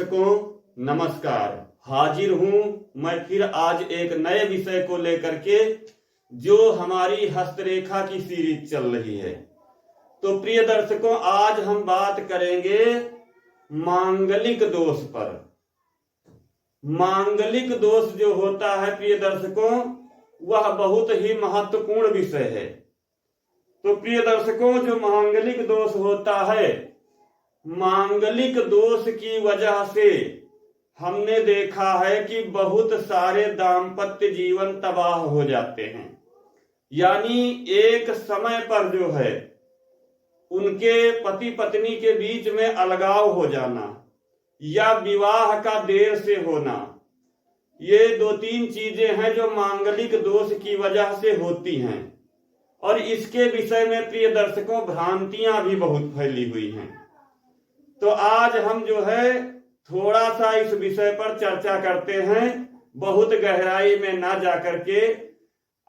दर्शकों नमस्कार। हाजिर हूं मैं फिर आज एक नए विषय को लेकर के, जो हमारी हस्तरेखा की सीरीज चल रही है। तो प्रिय दर्शकों, आज हम बात करेंगे मांगलिक दोष पर। मांगलिक दोष जो होता है प्रिय दर्शकों, वह बहुत ही महत्वपूर्ण विषय है। तो प्रिय दर्शकों, जो मांगलिक दोष होता है, मांगलिक दोष की वजह से हमने देखा है कि बहुत सारे दाम्पत्य जीवन तबाह हो जाते हैं। यानी एक समय पर जो है उनके पति पत्नी के बीच में अलगाव हो जाना या विवाह का देर से होना, ये 2-3 चीजें हैं जो मांगलिक दोष की वजह से होती हैं। और इसके विषय में प्रिय दर्शकों भ्रांतियां भी बहुत फैली हुई हैं। तो आज हम जो है थोड़ा सा इस विषय पर चर्चा करते हैं, बहुत गहराई में ना जाकर के।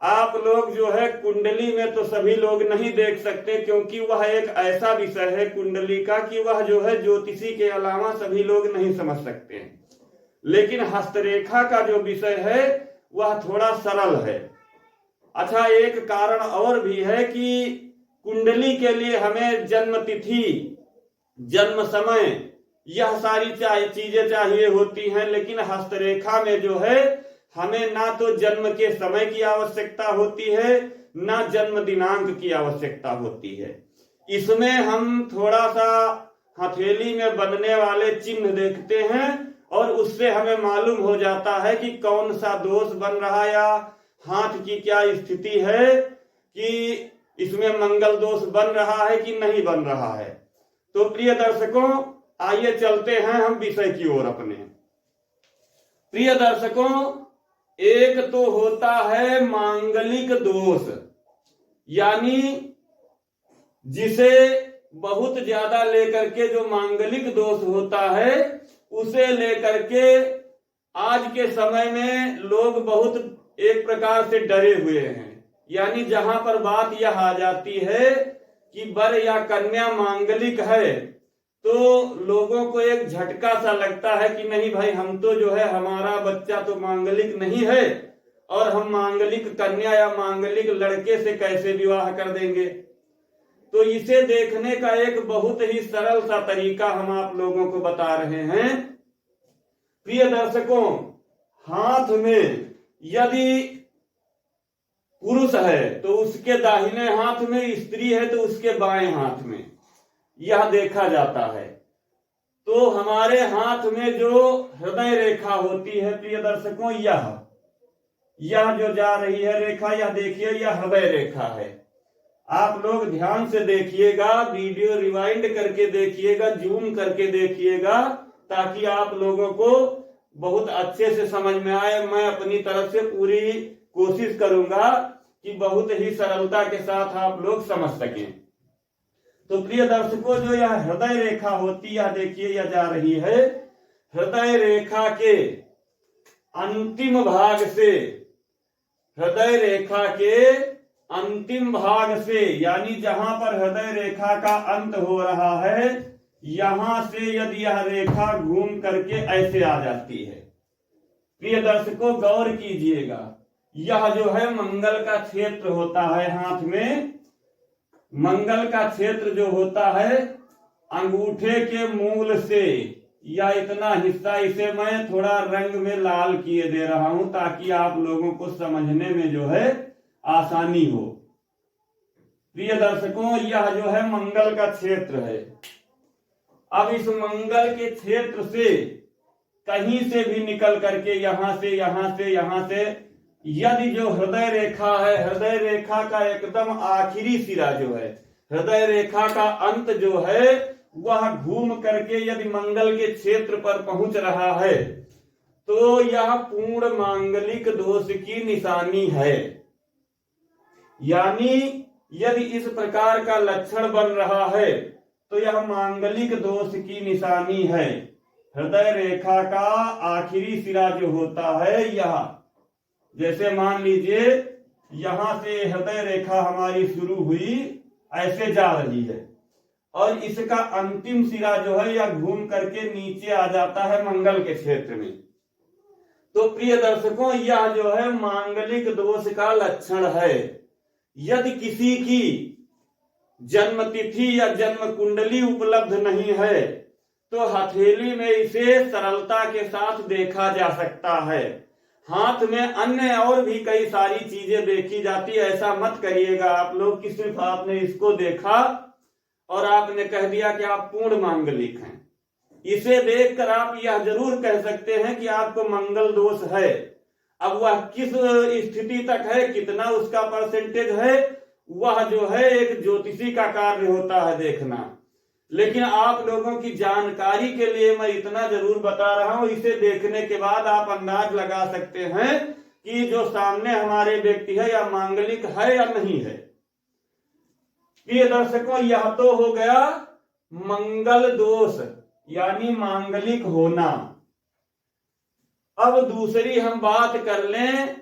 आप लोग जो है कुंडली में तो सभी लोग नहीं देख सकते, क्योंकि वह एक ऐसा विषय है कुंडली का कि वह जो है ज्योतिषी के अलावा सभी लोग नहीं समझ सकते। लेकिन हस्तरेखा का जो विषय है वह थोड़ा सरल है। अच्छा, एक कारण और भी है कि कुंडली के लिए हमें जन्म तिथि, जन्म समय, यह सारी चीजें चाहिए होती हैं। लेकिन हस्तरेखा में जो है हमें ना तो जन्म के समय की आवश्यकता होती है, ना जन्म दिनांक की आवश्यकता होती है। इसमें हम थोड़ा सा हथेली में बनने वाले चिन्ह देखते हैं और उससे हमें मालूम हो जाता है कि कौन सा दोष बन रहा है या हाथ की क्या स्थिति है, कि इसमें मंगल दोष बन रहा है कि नहीं बन रहा है। तो प्रिय दर्शकों, आइए चलते हैं हम विषय की ओर अपने। प्रिय दर्शकों, एक तो होता है मांगलिक दोष, यानी जिसे बहुत ज्यादा लेकर के जो मांगलिक दोष होता है, उसे लेकर के आज के समय में लोग बहुत एक प्रकार से डरे हुए हैं। यानी जहां पर बात यह आ जाती है कि वर या कन्या मांगलिक है, तो लोगों को एक झटका सा लगता है कि नहीं भाई, हम तो जो है हमारा बच्चा तो मांगलिक नहीं है और हम मांगलिक कन्या या मांगलिक लड़के से कैसे विवाह कर देंगे। तो इसे देखने का एक बहुत ही सरल सा तरीका हम आप लोगों को बता रहे हैं। प्रिय दर्शकों, हाथ में यदि पुरुष है तो उसके दाहिने हाथ में, स्त्री है तो उसके बाएं हाथ में, यह देखा जाता है। तो हमारे हाथ में जो हृदय रेखा होती है प्रिय दर्शकों, यह जो जा रही है रेखा, यह देखिए, यह हृदय रेखा है। आप लोग ध्यान से देखिएगा, वीडियो रिवाइंड करके देखिएगा, जूम करके देखिएगा, ताकि आप लोगों को बहुत अच्छे से समझ में आए। मैं अपनी तरफ से पूरी कोशिश करूंगा कि बहुत ही सरलता के साथ आप लोग समझ सकें। तो प्रिय दर्शकों, जो यह हृदय रेखा होती है, यह देखिए, यह जा रही है हृदय रेखा के अंतिम भाग से, हृदय रेखा के अंतिम भाग से, यानी जहां पर हृदय रेखा का अंत हो रहा है, यहां से यदि यह रेखा घूम करके ऐसे आ जाती है। प्रिय दर्शकों, गौर कीजिएगा, यह जो है मंगल का क्षेत्र होता है हाथ में। मंगल का क्षेत्र जो होता है अंगूठे के मूल से, या इतना हिस्सा, इसे मैं थोड़ा रंग में लाल किए दे रहा हूं ताकि आप लोगों को समझने में जो है आसानी हो। प्रिय दर्शकों, यह जो है मंगल का क्षेत्र है। अब इस मंगल के क्षेत्र से कहीं से भी निकल करके यहां से, यहां से, यहां से, यदि जो हृदय रेखा है, हृदय रेखा का एकदम आखिरी सिरा जो है, हृदय रेखा का अंत जो है, वह घूम करके यदि मंगल के क्षेत्र पर पहुंच रहा है, तो यह पूर्ण मांगलिक दोष की निशानी है। यानी यदि इस प्रकार का लक्षण बन रहा है तो यह मांगलिक दोष की निशानी है। हृदय रेखा का आखिरी सिरा जो होता है, यह, जैसे मान लीजिए यहां से हृदय रेखा हमारी शुरू हुई, ऐसे जा रही है। और इसका अंतिम सिरा जो है यह घूम करके नीचे आ जाता है मंगल के क्षेत्र में। तो प्रिय दर्शकों, यह जो है मांगलिक दोष का लक्षण है। यदि किसी की जन्म तिथि या जन्म कुंडली उपलब्ध नहीं है तो हथेली में इसे सरलता के साथ देखा जा सकता है। हाथ में अन्य और भी कई सारी चीजें देखी जाती है। ऐसा मत करिएगा आप लोग कि सिर्फ आपने इसको देखा और आपने कह दिया कि आप पूर्ण मांगलिक हैं। इसे देखकर आप यह जरूर कह सकते हैं कि आपको मंगल दोष है। अब वह किस स्थिति तक है, कितना उसका परसेंटेज है, वह जो है एक ज्योतिषी का कार्य होता है देखना। लेकिन आप लोगों की जानकारी के लिए मैं इतना जरूर बता रहा हूं, इसे देखने के बाद आप अंदाज लगा सकते हैं कि जो सामने हमारे व्यक्ति है या मांगलिक है या नहीं है। प्रिय दर्शकों, यह तो हो गया मंगल दोष यानी मांगलिक होना। अब दूसरी हम बात कर लें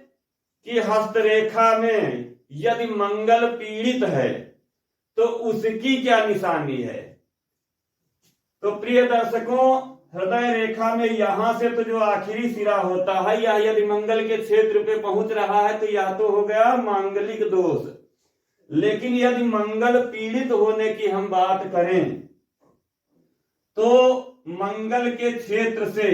कि हस्तरेखा में यदि मंगल पीड़ित है तो उसकी क्या निशानी है। तो प्रिय दर्शकों, हृदय रेखा में यहां से तो जो आखिरी सिरा होता है या यदि मंगल के क्षेत्र पे पहुंच रहा है तो यह तो हो गया मांगलिक दोष। लेकिन यदि मंगल पीड़ित होने की हम बात करें तो मंगल के क्षेत्र से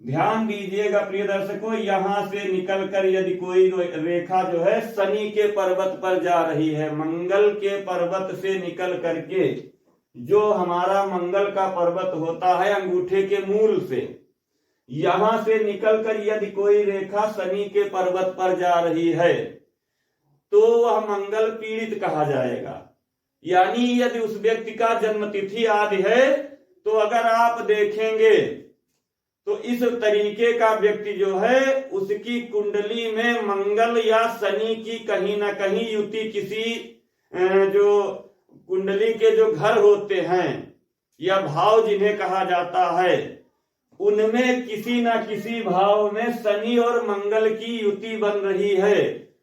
ध्यान दीजिएगा प्रिय दर्शकों, यहां से निकलकर यदि कोई रेखा जो है शनि के पर्वत पर जा रही है, मंगल के पर्वत से निकल करके जो हमारा मंगल का पर्वत होता है अंगूठे के मूल से, यहां से निकलकर यदि कोई रेखा शनि के पर्वत पर जा रही है तो वह मंगल पीड़ित कहा जाएगा। यानी यदि उस व्यक्ति का जन्म तिथि आदि है तो अगर आप देखेंगे तो इस तरीके का व्यक्ति जो है उसकी कुंडली में मंगल या शनि की कहीं ना कहीं युति किसी जो कुंडली के जो घर होते हैं या भाव जिन्हें कहा जाता है उनमें किसी ना किसी भाव में शनि और मंगल की युति बन रही है।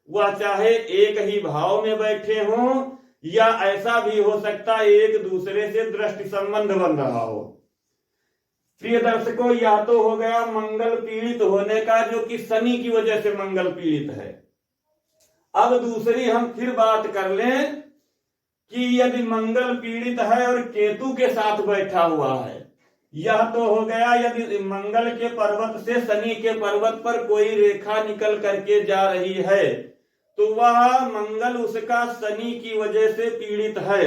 वह चाहे एक ही भाव में बैठे हों या ऐसा भी हो सकता है एक दूसरे से दृष्टि संबंध बन रहा हो। प्रिय दर्शकों, यह तो हो गया मंगल पीड़ित होने का, जो कि शनि की वजह से मंगल पीड़ित है। अब दूसरी हम फिर बात कर लें कि यदि मंगल पीड़ित है और केतु के साथ बैठा हुआ है, यह तो हो गया यदि मंगल के पर्वत से शनि के पर्वत पर कोई रेखा निकल करके जा रही है तो वह मंगल उसका शनि की वजह से पीड़ित है।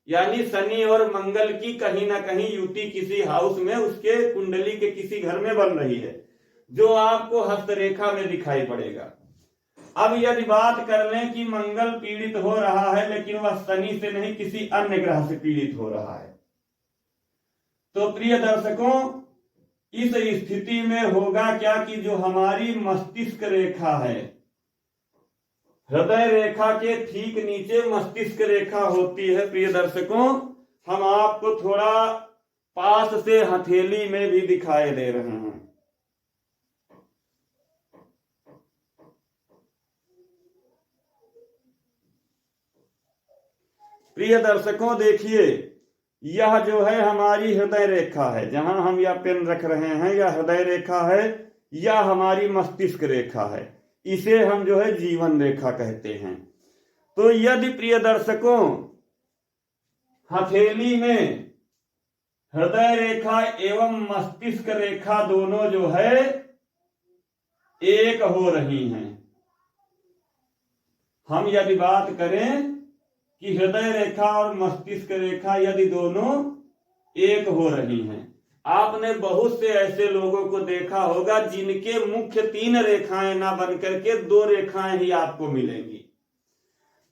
यानी शनि और मंगल की कहीं ना कहीं युति किसी हाउस में उसके कुंडली के किसी घर में बन रही है, जो आपको हस्तरेखा में दिखाई पड़ेगा। अब यदि बात कर लें कि मंगल पीड़ित हो रहा है लेकिन वह शनि से नहीं किसी अन्य ग्रह से पीड़ित हो रहा है, तो प्रिय दर्शकों इस स्थिति में होगा क्या कि जो हमारी मस्तिष्क रेखा है, हृदय रेखा के ठीक नीचे मस्तिष्क रेखा होती है। प्रिय दर्शकों, हम आपको थोड़ा पास से हथेली में भी दिखाई दे रहे हैं। प्रिय दर्शकों देखिए, यह जो है हमारी हृदय रेखा है, जहां हम यह पेन रख रहे हैं यह हृदय रेखा है, यह हमारी मस्तिष्क रेखा है, इसे हम जो है जीवन रेखा कहते हैं। तो यदि प्रिय दर्शकों हथेली में हृदय रेखा एवं मस्तिष्क रेखा दोनों जो है एक हो रही हैं, हम यदि बात करें कि हृदय रेखा और मस्तिष्क रेखा यदि दोनों एक हो रही हैं, आपने बहुत से ऐसे लोगों को देखा होगा जिनके मुख्य 3 रेखाएं ना बनकर के 2 रेखाएं ही आपको मिलेंगी।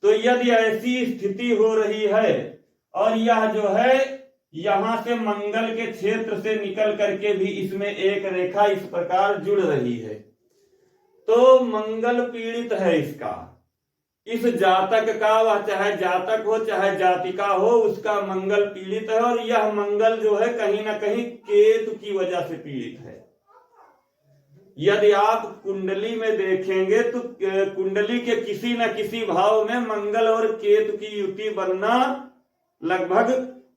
तो यदि ऐसी स्थिति हो रही है और यह जो है यहां से मंगल के क्षेत्र से निकल करके भी इसमें एक रेखा इस प्रकार जुड़ रही है, तो मंगल पीड़ित है इसका, इस जातक का, वह चाहे जातक हो चाहे जातिका हो, उसका मंगल पीड़ित है। और यह मंगल जो है कहीं ना कहीं केतु की वजह से पीड़ित है। यदि आप कुंडली में देखेंगे तो कुंडली के किसी न किसी भाव में मंगल और केतु की युति बनना लगभग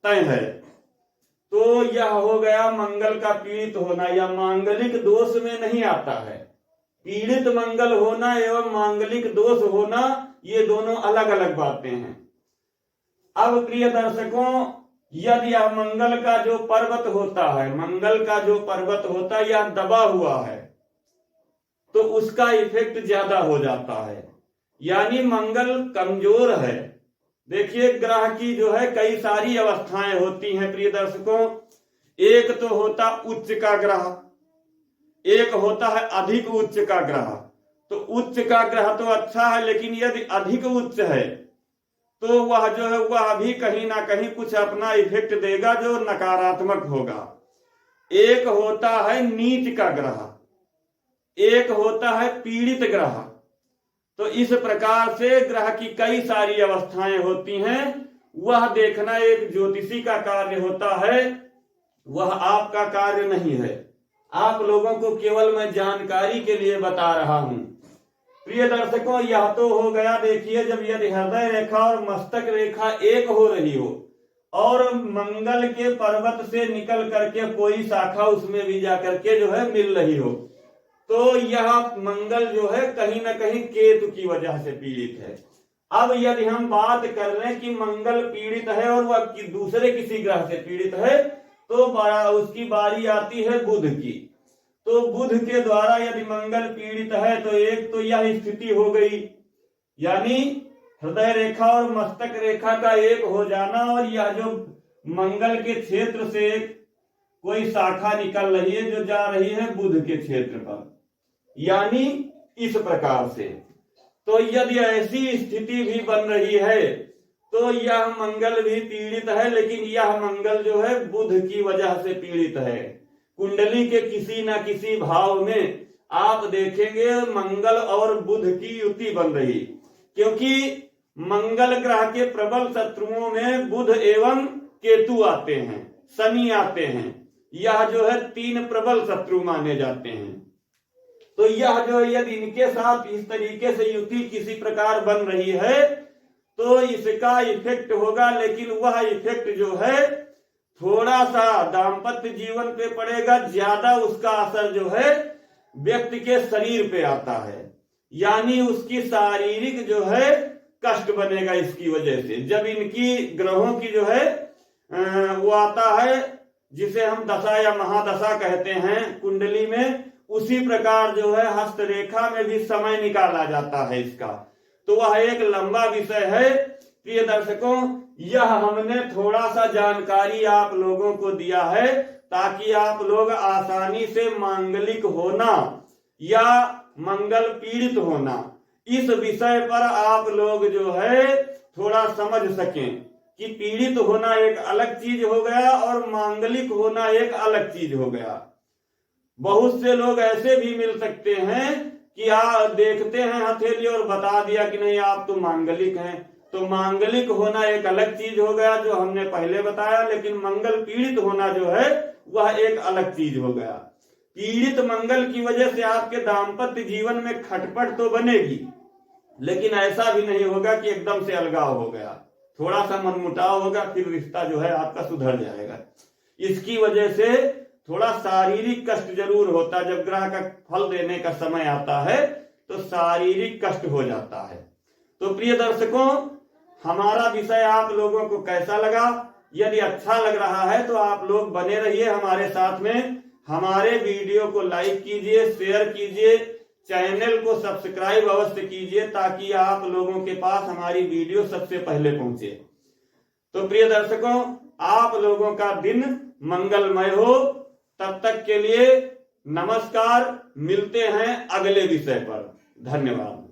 तय है। तो यह हो गया मंगल का पीड़ित होना, या मांगलिक दोष में नहीं आता है। पीड़ित मंगल होना एवं मांगलिक दोष होना ये दोनों अलग अलग बातें हैं। अब प्रिय दर्शकों, यदि यह मंगल का जो पर्वत होता है, मंगल का जो पर्वत होता है, यह दबा हुआ है तो उसका इफेक्ट ज्यादा हो जाता है, यानी मंगल कमजोर है। देखिए, ग्रह की जो है कई सारी अवस्थाएं होती हैं प्रिय दर्शकों। एक तो होता उच्च का ग्रह, एक होता है अधिक उच्च का ग्रह। तो उच्च का ग्रह तो अच्छा है, लेकिन यदि अधिक उच्च है तो वह जो है वह भी कहीं ना कहीं कुछ अपना इफेक्ट देगा जो नकारात्मक होगा। एक होता है नीच का ग्रह, एक होता है पीड़ित ग्रह। तो इस प्रकार से ग्रह की कई सारी अवस्थाएं होती हैं। वह देखना एक ज्योतिषी का कार्य होता है, वह आपका कार्य नहीं है। आप लोगों को केवल मैं जानकारी के लिए बता रहा हूं। प्रिय दर्शकों, यह तो हो गया, देखिए, जब यदि हृदय रेखा और मस्तक रेखा एक हो रही हो और मंगल के पर्वत से निकल करके कोई शाखा उसमें भी जाकर के जो है मिल रही हो, तो यह मंगल जो है कहीं ना कहीं केतु की वजह से पीड़ित है। अब यदि हम बात कर रहे हैं कि मंगल पीड़ित है और वह दूसरे किसी ग्रह से पीड़ित है, तो उसकी बारी आती है बुध की। तो बुध के द्वारा यदि मंगल पीड़ित है तो एक तो यह स्थिति हो गई, यानी हृदय रेखा और मस्तक रेखा का एक हो जाना, और यह जो मंगल के क्षेत्र से कोई शाखा निकल रही है जो जा रही है बुध के क्षेत्र पर, यानी इस प्रकार से। तो यदि ऐसी स्थिति भी बन रही है तो यह मंगल भी पीड़ित है, लेकिन यह मंगल जो है बुध की वजह से पीड़ित है। कुंडली के किसी न किसी भाव में आप देखेंगे मंगल और बुध की युति बन रही, क्योंकि मंगल ग्रह के प्रबल शत्रुओं में बुध एवं केतु आते हैं, शनि आते हैं। यह जो है 3 प्रबल शत्रु माने जाते हैं। तो यह जो यदि इनके साथ इस तरीके से युति किसी प्रकार बन रही है तो इसका इफेक्ट होगा, लेकिन वह इफेक्ट जो है थोड़ा सा दाम्पत्य जीवन पे पड़ेगा, ज्यादा उसका असर जो है व्यक्ति के शरीर पे आता है, यानी उसकी शारीरिक जो है कष्ट बनेगा इसकी वजह से। जब इनकी ग्रहों की जो है वो आता है जिसे हम दशा या महादशा कहते हैं कुंडली में, उसी प्रकार जो है हस्तरेखा में भी समय निकाला जाता है इसका। तो वह एक लंबा विषय है। प्रिय दर्शकों, यह हमने थोड़ा सा जानकारी आप लोगों को दिया है ताकि आप लोग आसानी से मांगलिक होना या मंगल पीड़ित होना, इस विषय पर आप लोग जो है थोड़ा समझ सकें कि पीड़ित होना एक अलग चीज हो गया और मांगलिक होना एक अलग चीज हो गया। बहुत से लोग ऐसे भी मिल सकते हैं कि आप देखते हैं हथेली और बता दिया कि नहीं आप तो मांगलिक हैं। तो मांगलिक होना एक अलग चीज हो गया जो हमने पहले बताया, लेकिन मंगल पीड़ित होना जो है वह एक अलग चीज हो गया। पीड़ित मंगल की वजह से आपके दाम्पत्य जीवन में खटपट तो बनेगी, लेकिन ऐसा भी नहीं होगा कि एकदम से अलगाव हो गया। थोड़ा सा मनमुटाव होगा, फिर रिश्ता जो है आपका सुधर जाएगा। इसकी वजह से थोड़ा शारीरिक कष्ट जरूर होता है। जब ग्रह का फल देने का समय आता है तो शारीरिक कष्ट हो जाता है। तो प्रिय दर्शकों, हमारा विषय आप लोगों को कैसा लगा? यदि अच्छा लग रहा है तो आप लोग बने रहिए हमारे साथ में। हमारे वीडियो को लाइक कीजिए, शेयर कीजिए, चैनल को सब्सक्राइब अवश्य कीजिए ताकि आप लोगों के पास हमारी वीडियो सबसे पहले पहुंचे। तो प्रिय दर्शकों, आप लोगों का दिन मंगलमय हो। तब तक के लिए नमस्कार। मिलते हैं अगले विषय पर। धन्यवाद।